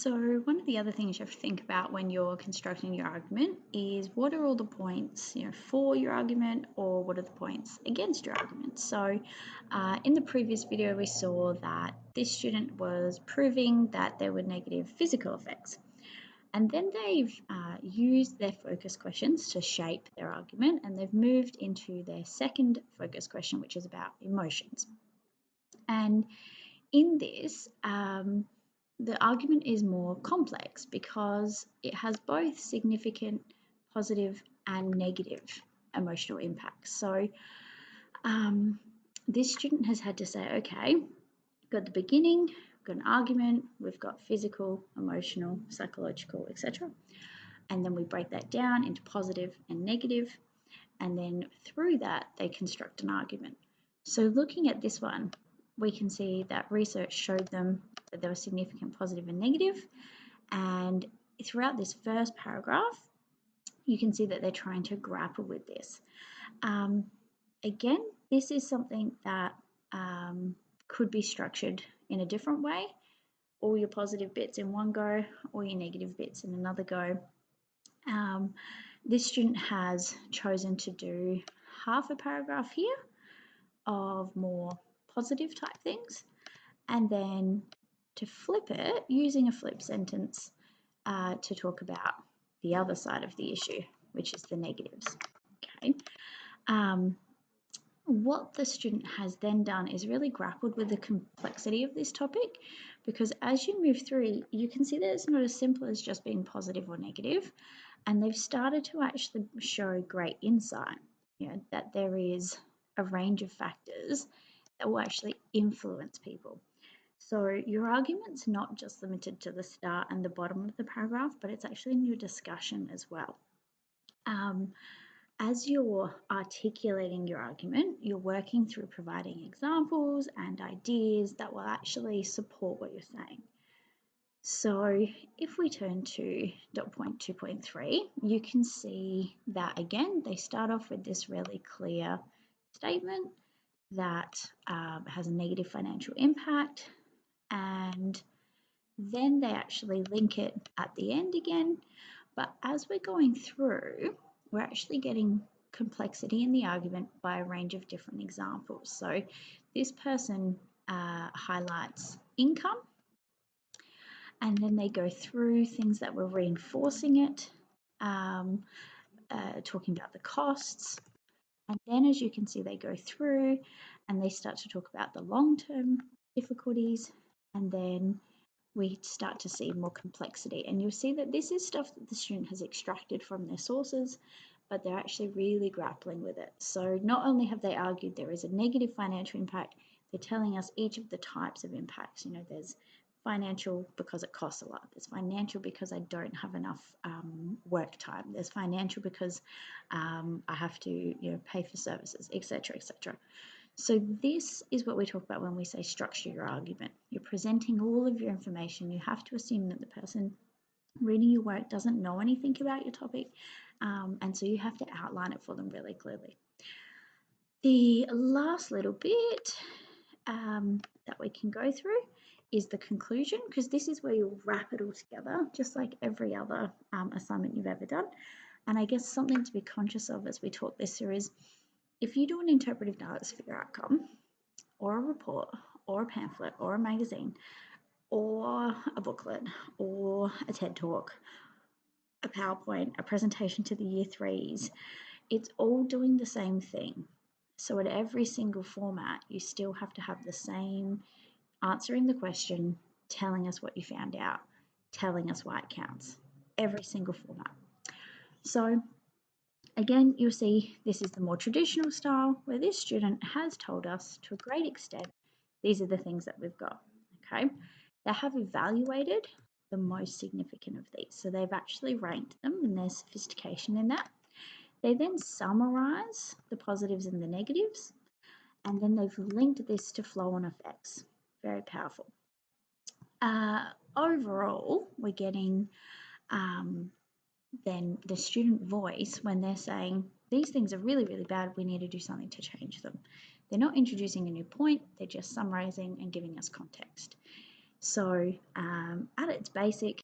So, one of the other things you have to think about when you're constructing your argument is what are all the points, for your argument, or what are the points against your argument. So, in the previous video, we saw that this student was proving that there were negative physical effects. And then they've used their focus questions to shape their argument, and they've moved into their second focus question, which is about emotions. And in this, the argument is more complex because it has both significant positive and negative emotional impacts. So this student has had to say, okay, we've got the beginning, we've got an argument, we've got physical, emotional, psychological, etc. And then we break that down into positive and negative, and then through that they construct an argument. So looking at this one, we can see that research showed them that there was significant positive and negative, and throughout this first paragraph you can see that they're trying to grapple with this. Again, this is something that could be structured in a different way, all your positive bits in one go, all your negative bits in another go. This student has chosen to do half a paragraph here of more positive type things, and then to flip it using a flip sentence to talk about the other side of the issue, which is the negatives. Okay. What the student has then done is really grappled with the complexity of this topic, because as you move through, you can see that it's not as simple as just being positive or negative, and they've started to actually show great insight, that there is a range of factors that will actually influence people. So your argument's not just limited to the start and the bottom of the paragraph, but it's actually in your discussion as well. As you're articulating your argument, you're working through providing examples and ideas that will actually support what you're saying. So if we turn to dot point 2.3, you can see that again, they start off with this really clear statement that has a negative financial impact, and then they actually link it at the end again. But as we're going through, we're actually getting complexity in the argument by a range of different examples. So this person highlights income, and then they go through things that were reinforcing it, talking about the costs. And then as you can see, they go through and they start to talk about the long-term difficulties, and then we start to see more complexity. And you'll see that this is stuff that the student has extracted from their sources, but they're actually really grappling with it. So not only have they argued there is a negative financial impact, they're telling us each of the types of impacts. There's financial because it costs a lot. There's financial because I don't have enough work time. There's financial because I have to pay for services, etc., etc. So this is what we talk about when we say structure your argument. You're presenting all of your information. You have to assume that the person reading your work doesn't know anything about your topic, and so you have to outline it for them really clearly. The last little bit that we can go through is the conclusion, because this is where you'll wrap it all together, just like every other assignment you've ever done. And I guess something to be conscious of as we talk this through is, if you do an interpretive analysis for your outcome, or a report, or a pamphlet, or a magazine, or a booklet, or a TED Talk, a PowerPoint, a presentation to the year threes, it's all doing the same thing. So at every single format, you still have to have the same answering the question, telling us what you found out, telling us why it counts. Every single format. So again, you'll see this is the more traditional style, where this student has told us to a great extent, these are the things that we've got, okay? They have evaluated the most significant of these. So they've actually ranked them and their sophistication in that. They then summarize the positives and the negatives, and then they've linked this to flow-on effects. Very powerful. Overall, we're getting then the student voice when they're saying, these things are really, really bad, we need to do something to change them. They're not introducing a new point, they're just summarizing and giving us context. So at its basic,